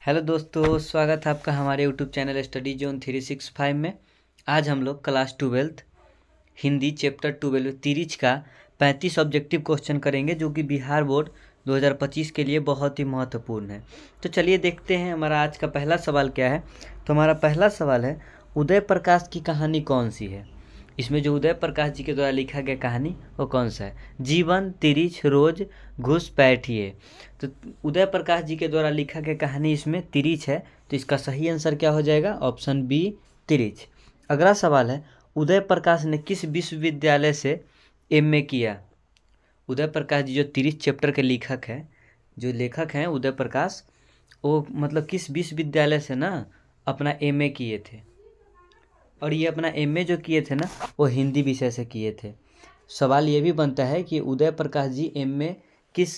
Hello दोस्तों, स्वागत है आपका हमारे यूट्यूब चैनल स्टडी जोन 365 में। आज हम लोग क्लास 12 हिंदी चैप्टर 12 तिरिच का 35 ऑब्जेक्टिव क्वेश्चन करेंगे, जो कि बिहार बोर्ड 2025 के लिए बहुत ही महत्वपूर्ण है। तो चलिए देखते हैं हमारा आज का पहला सवाल क्या है। तो हमारा पहला सवाल है, उदय प्रकाश की कहानी कौन सी है। इसमें जो उदय प्रकाश जी के द्वारा लिखा गया कहानी वो कौन सा है। जीवन, तिरिच, रोज, घुसपैठिए। तो उदय प्रकाश जी के द्वारा लिखा गया कहानी इसमें तिरिच है। तो इसका सही आंसर क्या हो जाएगा, ऑप्शन बी तिरिच। अगला सवाल है, उदय प्रकाश ने किस विश्वविद्यालय से एमए किया। उदय प्रकाश जी जो तिरिच चैप्टर के लेखक हैं, जो लेखक हैं उदय प्रकाश, वो मतलब किस विश्वविद्यालय से ना अपना एमए किए थे। और ये अपना एमए जो किए थे ना वो हिंदी विषय से किए थे। सवाल ये भी बनता है कि उदय प्रकाश जी एमए किस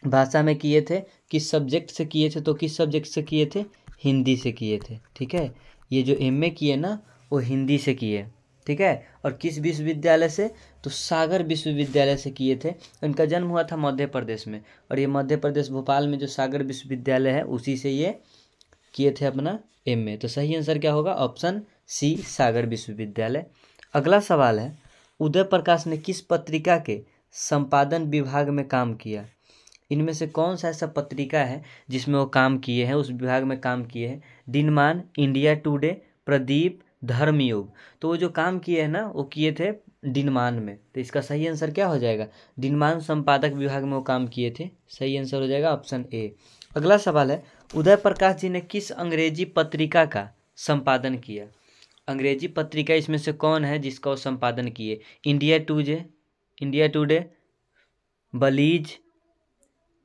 भाषा में किए थे, किस सब्जेक्ट से किए थे। तो किस सब्जेक्ट से किए थे, हिंदी से किए थे। ठीक है, ये जो एमए किए ना वो हिंदी से किए। ठीक है, और किस विश्वविद्यालय से, तो सागर विश्वविद्यालय से किए थे। इनका जन्म हुआ था मध्य प्रदेश में, और ये मध्य प्रदेश भोपाल में जो सागर विश्वविद्यालय है उसी से ये किए थे अपना एमए। तो सही आंसर क्या होगा, ऑप्शन सी सागर विश्वविद्यालय। अगला सवाल है, उदय प्रकाश ने किस पत्रिका के संपादन विभाग में काम किया। इनमें से कौन सा ऐसा पत्रिका है जिसमें वो काम किए हैं, उस विभाग में काम किए हैं। दिनमान, इंडिया टुडे, प्रदीप, धर्मयुग। तो वो जो काम किए हैं ना वो किए थे दिनमान में। तो इसका सही आंसर क्या हो जाएगा, दिनमान संपादक विभाग में वो काम किए थे। सही आंसर हो जाएगा ऑप्शन ए। अगला सवाल है, उदय प्रकाश जी ने किस अंग्रेजी पत्रिका का संपादन किया। अंग्रेजी पत्रिका इसमें से कौन है जिसका वो संपादन किए। इंडिया टुडे, बलीज,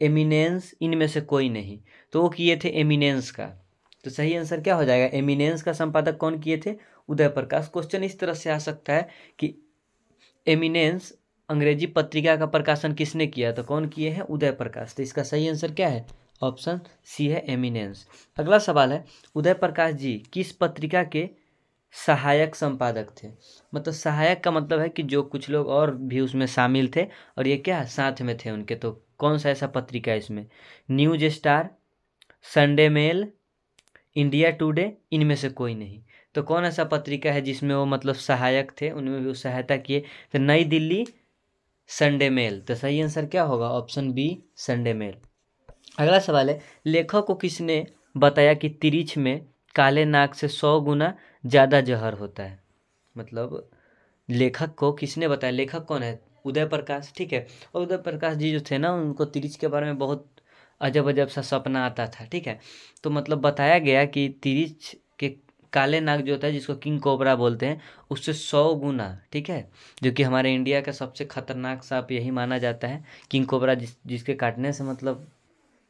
एमिनेंस, इनमें से कोई नहीं। तो वो किए थे एमिनेंस का। तो सही आंसर क्या हो जाएगा, एमिनेंस का संपादक कौन किए थे, उदय प्रकाश। क्वेश्चन इस तरह से आ सकता है कि एमिनेंस अंग्रेजी पत्रिका का प्रकाशन किसने किया, तो कौन किए हैं, उदय प्रकाश। तो इसका सही आंसर क्या है, ऑप्शन सी है एमिनेंस। अगला सवाल है, उदय प्रकाश जी किस पत्रिका के सहायक संपादक थे। मतलब सहायक का मतलब है कि जो कुछ लोग और भी उसमें शामिल थे और ये क्या साथ में थे उनके। तो कौन सा ऐसा पत्रिका है इसमें, News Star, Sunday Mail, India Today, इनमें से कोई नहीं। तो कौन ऐसा पत्रिका है जिसमें वो मतलब सहायक थे, उनमें भी वो सहायता किए। तो नई दिल्ली, संडे मेल। तो सही आंसर क्या होगा, ऑप्शन बी संडे मेल। अगला सवाल है, लेखक को किसने बताया कि तिरिच में काले नाग से 100 गुना ज़्यादा जहर होता है। मतलब लेखक को किसने बताया, लेखक कौन है, उदय प्रकाश। ठीक है, और उदय प्रकाश जी जो थे ना उनको तिरिच के बारे में बहुत अजब अजब सा सपना आता था। ठीक है, तो मतलब बताया गया कि तिरिच के काले नाग जो होता है जिसको किंग कोबरा बोलते हैं, उससे 100 गुना, ठीक है, जो कि हमारे इंडिया का सबसे खतरनाक सांप यही माना जाता है किंग कोबरा, जिसके काटने से मतलब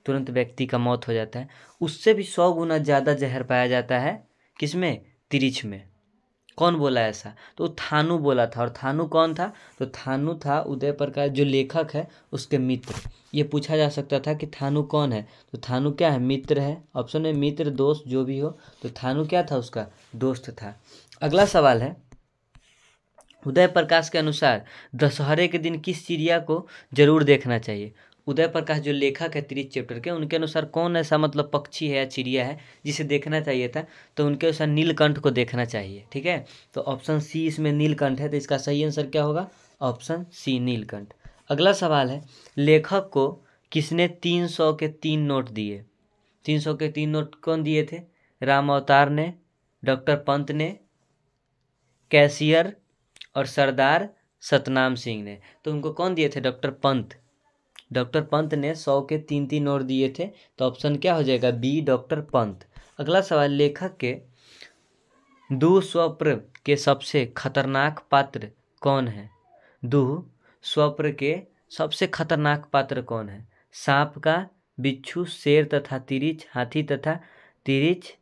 तुरंत व्यक्ति का मौत हो जाता है, उससे भी 100 गुना ज़्यादा जहर पाया जाता है किसमें, तिरिच में। कौन बोला ऐसा, तो थानू बोला था। और थानू कौन था, तो थानू था उदय प्रकाश जो लेखक है उसके मित्र। ये पूछा जा सकता था कि थानू कौन है, तो थानू क्या है, मित्र है। ऑप्शन में मित्र, दोस्त, जो भी हो, तो थानू क्या था, उसका दोस्त था। अगला सवाल है, उदय प्रकाश के अनुसार दशहरे के दिन किस चिड़िया को जरूर देखना चाहिए। उदय प्रकाश जो लेखक है तिरिच चैप्टर के, उनके अनुसार कौन ऐसा मतलब पक्षी है या चिड़िया है जिसे देखना चाहिए था। तो उनके अनुसार नीलकंठ को देखना चाहिए। ठीक है, तो ऑप्शन सी इसमें नीलकंठ है। तो इसका सही आंसर क्या होगा, ऑप्शन सी नीलकंठ। अगला सवाल है, लेखक को किसने 300 के 3 नोट दिए। 300 के 3 नोट कौन दिए थे, राम अवतार ने, डॉक्टर पंत ने, कैशियर और सरदार सतनाम सिंह ने। तो उनको कौन दिए थे, डॉक्टर पंत। डॉक्टर पंत ने 100 के 3 नोट दिए थे। तो ऑप्शन क्या हो जाएगा, बी डॉक्टर पंत। अगला सवाल, लेखक के दुःस्वप्न के सबसे खतरनाक पात्र कौन है। दुःस्वप्न के सबसे खतरनाक पात्र कौन है, सांप का, बिच्छू, शेर तथा तिरिच, हाथी तथा तिरिच,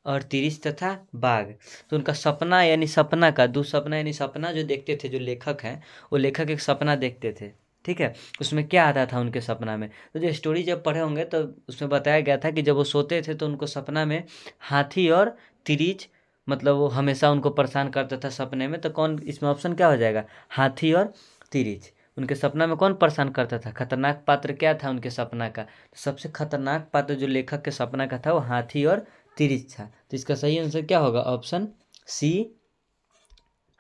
और तिरिच तथा बाघ। तो उनका सपना यानी सपना का दुःस्वप्न यानी सपना जो देखते थे जो लेखक हैं, वो लेखक एक सपना देखते थे। ठीक है, उसमें क्या आता था उनके सपना में, तो जो स्टोरी जब पढ़े होंगे तो उसमें बताया गया था कि जब वो सोते थे तो उनको सपना में हाथी और तिरिच, मतलब वो हमेशा उनको परेशान करता था सपने में। तो कौन इसमें ऑप्शन क्या हो जाएगा, हाथी और तिरिच। उनके सपना में कौन परेशान करता था? खतरनाक पात्र क्या था उनके सपना का? तो सबसे खतरनाक पात्र जो लेखक के सपना का था वो हाथी और तिरिच था। तो इसका सही आंसर क्या होगा? ऑप्शन सी,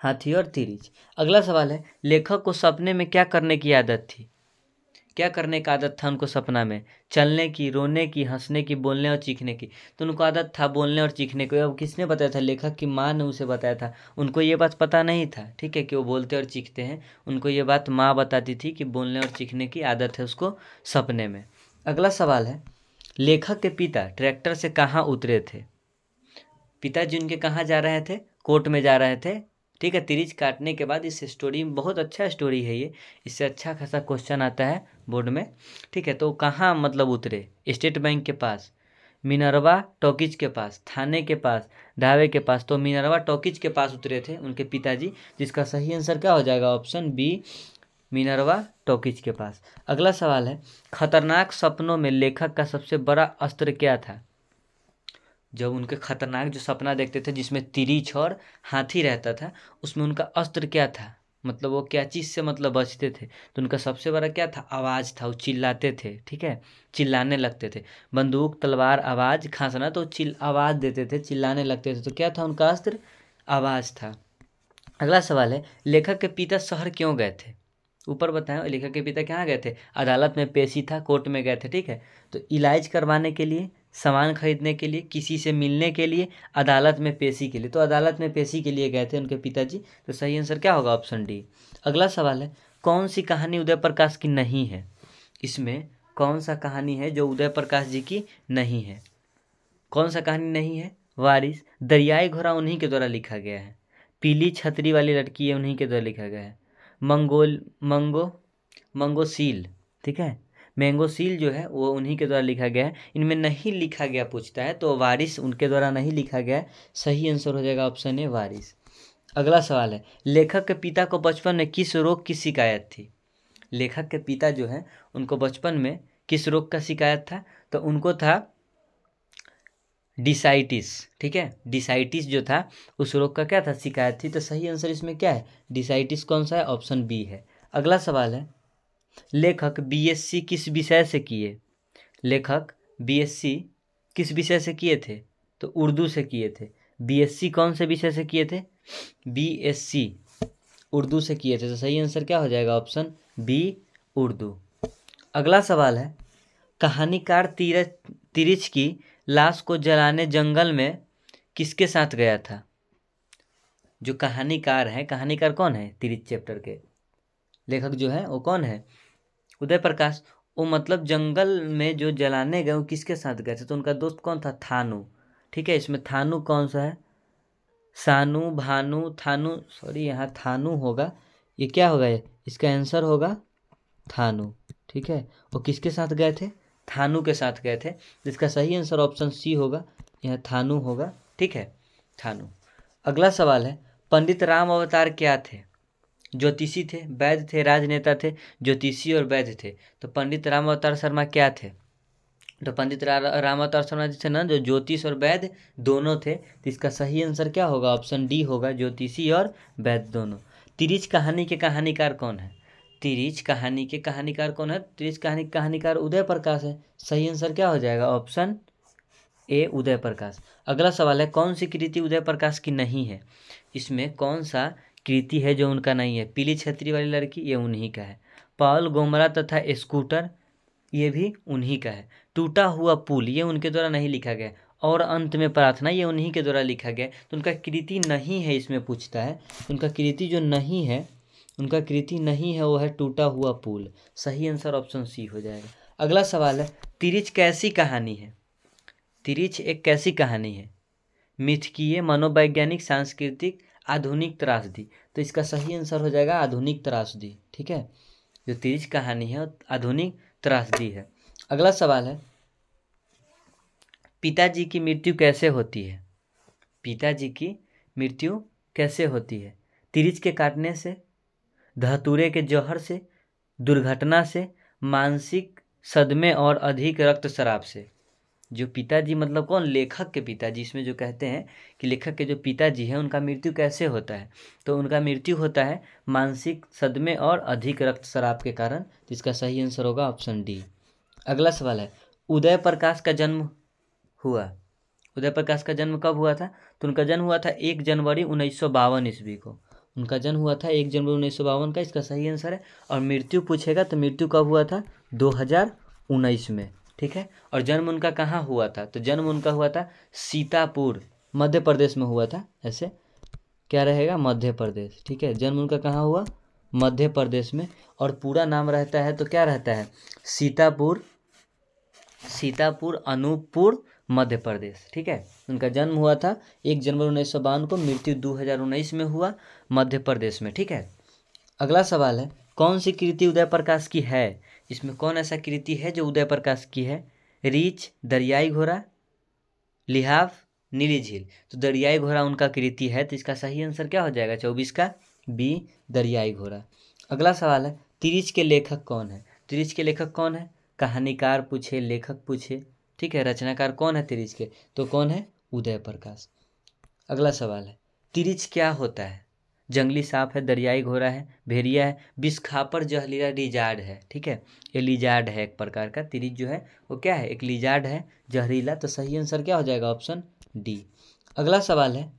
हाथी और तिरिच। अगला सवाल है, लेखक को सपने में क्या करने की आदत थी? क्या करने की आदत था उनको सपना में? चलने की, रोने की, हंसने की, बोलने और चीखने की। तो उनको आदत था बोलने और चीखने की। अब किसने बताया था? लेखक की माँ ने उसे बताया था। उनको ये बात पता नहीं था, ठीक है, कि वो बोलते और चीखते हैं। उनको ये बात माँ बताती थी कि बोलने और चीखने की आदत है उसको सपने में। अगला सवाल है, लेखक के पिता ट्रैक्टर से कहाँ उतरे थे? पिताजी उनके कहाँ जा रहे थे? कोर्ट में जा रहे थे, ठीक है, तिरिच काटने के बाद। इस स्टोरी में बहुत अच्छा स्टोरी है ये, इससे अच्छा खासा क्वेश्चन आता है बोर्ड में, ठीक है। तो कहाँ मतलब उतरे? स्टेट बैंक के पास, मिनरवा टॉकीज के पास, थाने के पास, ढाबे के पास। तो मिनरवा टॉकीज के पास उतरे थे उनके पिताजी, जिसका सही आंसर क्या हो जाएगा? ऑप्शन बी, मिनरवा टॉकीज के पास। अगला सवाल है, खतरनाक सपनों में लेखक का सबसे बड़ा अस्त्र क्या था? जब उनके खतरनाक जो सपना देखते थे जिसमें तिरिच और हाथी रहता था, उसमें उनका अस्त्र क्या था? मतलब वो क्या चीज़ से मतलब बचते थे? तो उनका सबसे बड़ा क्या था? आवाज़ था। वो चिल्लाते थे, ठीक है, चिल्लाने लगते थे। बंदूक, तलवार, आवाज़, खांसना, तो आवाज़ देते थे, चिल्लाने लगते थे। तो क्या था उनका अस्त्र? आवाज़ था। अगला सवाल है, लेखक के पिता शहर क्यों गए थे? ऊपर बताएं, लेखक के पिता कहाँ गए थे? अदालत में पेशी था, कोर्ट में गए थे, ठीक है। तो इलाज करवाने के लिए, सामान खरीदने के लिए, किसी से मिलने के लिए, अदालत में पेशी के लिए। तो अदालत में पेशी के लिए गए थे उनके पिताजी। तो सही आंसर क्या होगा? Option D. अगला सवाल है, कौन सी कहानी उदय प्रकाश की नहीं है? इसमें कौन सा कहानी है जो उदय प्रकाश जी की नहीं है? कौन सा कहानी नहीं है? वारिस, दरियाई घोड़ा उन्हीं के द्वारा लिखा गया है। पीली छतरी वाली लड़की है, उन्हीं के द्वारा लिखा गया है। मंगोसील, ठीक है, मैंगोसील जो है वो उन्हीं के द्वारा लिखा गया है। इनमें नहीं लिखा गया पूछता है, तो वारिस उनके द्वारा नहीं लिखा गया है। सही आंसर हो जाएगा ऑप्शन ए, वारिस। अगला सवाल है, लेखक के पिता को बचपन में किस रोग की शिकायत थी? लेखक के पिता जो है उनको बचपन में किस रोग का शिकायत था? तो उनको था डिसाइटिस, ठीक है, डिसाइटिस जो था उस रोग का क्या था? शिकायत थी। तो सही आंसर इसमें क्या है? डिसाइटिस कौन सा है? ऑप्शन बी है। अगला सवाल है, लेखक बीएससी किस विषय से किए? लेखक बीएससी किस विषय से किए थे? तो उर्दू से किए थे। बीएससी कौन से विषय से किए थे? बीएससी उर्दू से किए थे। तो सही आंसर क्या हो जाएगा? Option B, Urdu. अगला सवाल है, कहानीकार तिरिच की लाश को जलाने जंगल में किसके साथ गया था? जो कहानीकार है, कहानीकार कौन है? तिरिच चैप्टर के लेखक जो है वो कौन है? उदय प्रकाश। वो मतलब जंगल में जो जलाने गए वो किसके साथ गए थे? तो उनका दोस्त कौन था? थानू, ठीक है। इसमें थानू कौन सा है? सानू, भानु, थानू, सॉरी यहाँ थानू होगा, ये क्या होगा? इसका आंसर होगा थानू, ठीक है। वो किसके साथ गए थे? थानू के साथ गए थे। जिसका सही आंसर ऑप्शन सी होगा, यह थानू होगा, ठीक है, थानू। अगला सवाल है, पंडित राम अवतार क्या थे? ज्योतिषी थे, वैद्य थे, राजनेता थे? ज्योतिषी और वैद्य थे। तो पंडित राम अवतार शर्मा क्या थे? तो पंडित राम अवतार शर्मा जी थे ना, जो ज्योतिष और वैद्य दोनों थे। तो इसका सही आंसर क्या होगा? ऑप्शन डी होगा, ज्योतिषी और वैद्य दोनों। तिरिच कहानी के कहानीकार कौन है? तिरिच कहानी के कहानीकार कौन है? तिरिच कहानी कहानीकार उदय प्रकाश है। सही आंसर क्या हो जाएगा? Option A, Uday Prakash. अगला सवाल है, कौन सी कृति उदय प्रकाश की नहीं है? इसमें कौन सा कृति है जो उनका नहीं है? पीली छतरी वाली लड़की, ये उन्हीं का है। पॉल गोमरा तथा स्कूटर, ये भी उन्हीं का है। टूटा हुआ पुल, ये उनके द्वारा नहीं लिखा गया। और अंत में प्रार्थना, ये उन्हीं के द्वारा लिखा गया। तो उनका कृति नहीं है इसमें पूछता है। उनका कृति जो नहीं है, उनका कृति नहीं है वो है टूटा हुआ पुल। सही आंसर ऑप्शन सी हो जाएगा। अगला सवाल है, तिरिच कैसी कहानी है? तिरिच एक कैसी कहानी है? मिथकीय, मनोवैज्ञानिक, सांस्कृतिक, आधुनिक त्रासदी। तो इसका सही आंसर हो जाएगा आधुनिक त्रासदी, ठीक है। जो तिरिच कहानी है वो आधुनिक त्रासदी है। अगला सवाल है, पिताजी की मृत्यु कैसे होती है? पिताजी की मृत्यु कैसे होती है? तिरिच के काटने से, धतूरे के जहर से, दुर्घटना से, मानसिक सदमे और अधिक रक्तस्राव से। जो पिताजी मतलब कौन, लेखक के पिताजी, इसमें जो कहते हैं कि लेखक के जो पिताजी हैं उनका मृत्यु कैसे होता है, तो उनका मृत्यु होता है मानसिक सदमे और अधिक रक्तस्राव के कारण। तो इसका सही आंसर होगा ऑप्शन डी। अगला सवाल है, उदय प्रकाश का जन्म हुआ, उदय प्रकाश का जन्म कब हुआ था, तो उनका जन्म हुआ था 1 जनवरी 1952 ईस्वी को। उनका जन्म हुआ था 1 जनवरी 1952 का, इसका सही आंसर है। और मृत्यु पूछेगा तो मृत्यु कब हुआ था, 2019 में, ठीक है। और जन्म उनका कहाँ हुआ था, तो जन्म उनका हुआ था सीतापुर, मध्य प्रदेश में हुआ था। ऐसे क्या रहेगा, मध्य प्रदेश, ठीक है। जन्म उनका कहाँ हुआ, मध्य प्रदेश में। और पूरा नाम रहता है तो क्या रहता है, सीतापुर, सीतापुर अनूपपुर मध्य प्रदेश, ठीक है। उनका जन्म हुआ था 1 जनवरी 1952 को, मृत्यु 2019 में हुआ मध्य प्रदेश में, ठीक है। अगला सवाल है, कौन सी कृति उदय प्रकाश की है, इसमें कौन ऐसा कृति है जो उदय प्रकाश की है, रीछ, दरियाई घोड़ा, लिहाफ, नीली झील। तो दरियाई घोड़ा उनका कृति है, तो इसका सही आंसर क्या हो जाएगा 24 का बी, दरियाई घोड़ा। अगला सवाल है, तिरिच के लेखक कौन है, तिरिच के लेखक कौन है, कहानीकार पूछे, लेखक पूछे, ठीक है। रचनाकार कौन है तिरिच के, तो कौन है, उदय प्रकाश। अगला सवाल है, तिरिच क्या होता है, जंगली सांप है, दरियाई घोड़ा है, भेड़िया है, बिस्खापर जहरीला लिजार्ड है, ठीक है। ये लिजार्ड है एक प्रकार का, तिरिच जो है वो क्या है, एक लिजार्ड है जहरीला। तो सही आंसर क्या हो जाएगा ऑप्शन डी। अगला सवाल है,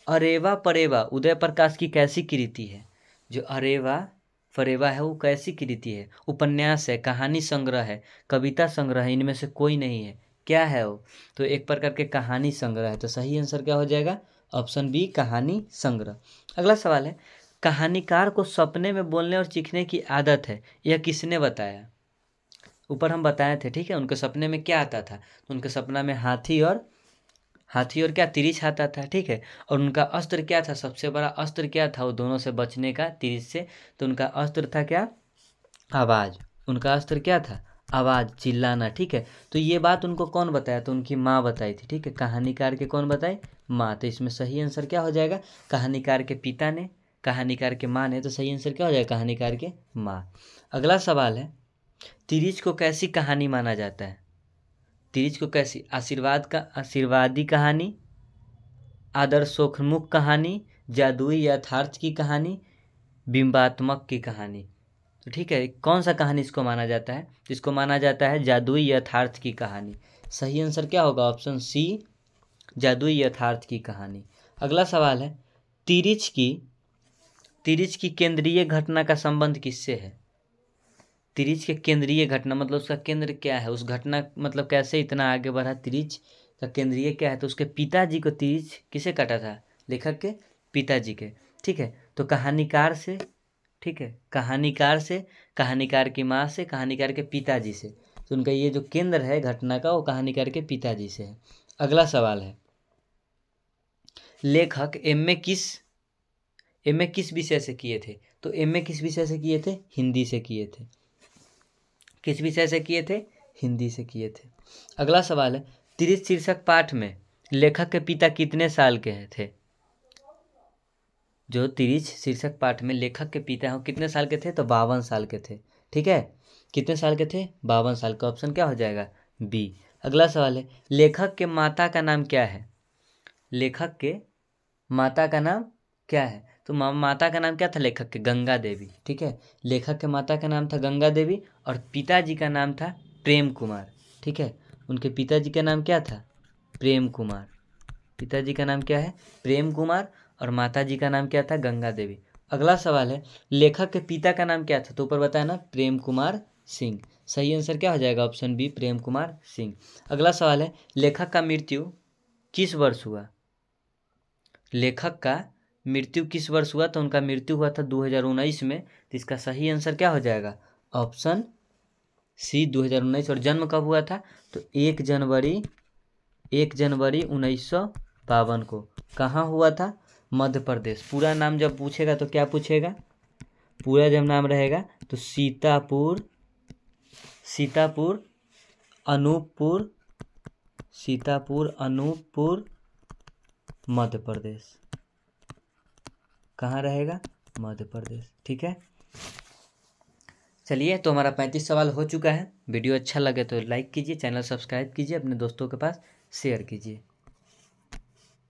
अरेवा परेवा उदय प्रकाश की कैसी कृति है, जो अरेवा फरेवा है वो कैसी कृति है, उपन्यास है, कहानी संग्रह है, कविता संग्रह है, इनमें से कोई नहीं है, क्या है वो, तो एक प्रकार के कहानी संग्रह है। तो सही आंसर क्या हो जाएगा ऑप्शन बी, कहानी संग्रह। अगला सवाल है, कहानीकार को सपने में बोलने और चीखने की आदत है, यह किसने बताया, ऊपर हम बताए थे, ठीक है। उनके सपने में क्या आता था, तो उनके सपना में हाथी और क्या, तिरिच आता था, ठीक है। और उनका अस्त्र क्या था, सबसे बड़ा अस्त्र क्या था वो दोनों से बचने का, तिरिच से, तो उनका अस्त्र था क्या, आवाज़। उनका अस्त्र क्या था, आवाज़, चिल्लाना, ठीक है। तो ये बात उनको कौन बताया, तो उनकी माँ बताई थी, ठीक है। कहानीकार के कौन बताए, माँ। तो इसमें सही आंसर क्या हो जाएगा, कहानीकार के पिता ने, कहानीकार के माँ ने, तो सही आंसर क्या हो जाएगा, कहानीकार के माँ। अगला सवाल है, तिरिच को कैसी कहानी माना जाता है, तिरिच को कैसी, आशीर्वादी कहानी, आदर्शोन्मुख कहानी, जादुई यथार्थ की कहानी, बिंबात्मक की कहानी। तो ठीक है, कौन सा कहानी इसको माना जाता है, तो इसको माना जाता है जादुई यथार्थ की कहानी। सही आंसर क्या होगा ऑप्शन सी, जादुई यथार्थ की कहानी। अगला सवाल है, तिरिच की केंद्रीय घटना का संबंध किससे है, तिरिच के केंद्रीय घटना मतलब उसका केंद्र क्या है, उस घटना मतलब कैसे इतना आगे बढ़ा, तिरिच का केंद्रीय क्या है, तो उसके पिताजी को तिरिच किसे काटा था, लेखक के पिताजी के, ठीक है। तो कहानीकार से, ठीक है, कहानीकार की माँ से, कहानीकार के पिताजी से, तो उनका ये जो केंद्र है घटना का वो कहानीकार के पिताजी से है। अगला सवाल है, लेखक एमए किस विषय से किए थे, तो एमए किस विषय से किए थे, हिंदी से किए थे, किस विषय से किए थे, हिंदी से किए थे। अगला सवाल है, तिरिच शीर्षक पाठ में लेखक के पिता कितने साल के थे, जो तिरिच शीर्षक पाठ में लेखक के पिता हैं कितने साल के थे, तो 52 साल के थे, ठीक है। कितने साल के थे, 52 साल का, ऑप्शन क्या हो जाएगा बी। अगला सवाल है, लेखक के माता का नाम क्या है, लेखक के माता का नाम क्या है, तो माता का नाम क्या था लेखक के, गंगा देवी, ठीक है। लेखक के माता का नाम था गंगा देवी और पिताजी का नाम था प्रेम कुमार, ठीक है। उनके पिताजी का नाम क्या था, प्रेम कुमार, पिताजी का नाम क्या है, प्रेम कुमार, और माताजी का नाम क्या था, गंगा देवी। अगला सवाल है, लेखक के पिता का नाम क्या था, तो ऊपर बताया ना प्रेम कुमार सिंह। सही आंसर क्या हो जाएगा ऑप्शन बी, प्रेम कुमार सिंह। अगला सवाल है, लेखक का मृत्यु किस वर्ष हुआ, लेखक का मृत्यु किस वर्ष हुआ, तो उनका मृत्यु हुआ था 2019 में। तो इसका सही आंसर क्या हो जाएगा ऑप्शन सी, 2019। और जन्म कब हुआ था, तो 1 जनवरी 1952 को। कहाँ हुआ था, मध्य प्रदेश। पूरा नाम जब पूछेगा तो क्या पूछेगा, पूरा जब नाम रहेगा तो सीतापुर अनूपपुर मध्य प्रदेश, कहाँ रहेगा, मध्य प्रदेश, ठीक है। चलिए, तो हमारा 35 सवाल हो चुका है। वीडियो अच्छा लगे तो लाइक कीजिए, चैनल सब्सक्राइब कीजिए, अपने दोस्तों के पास शेयर कीजिए।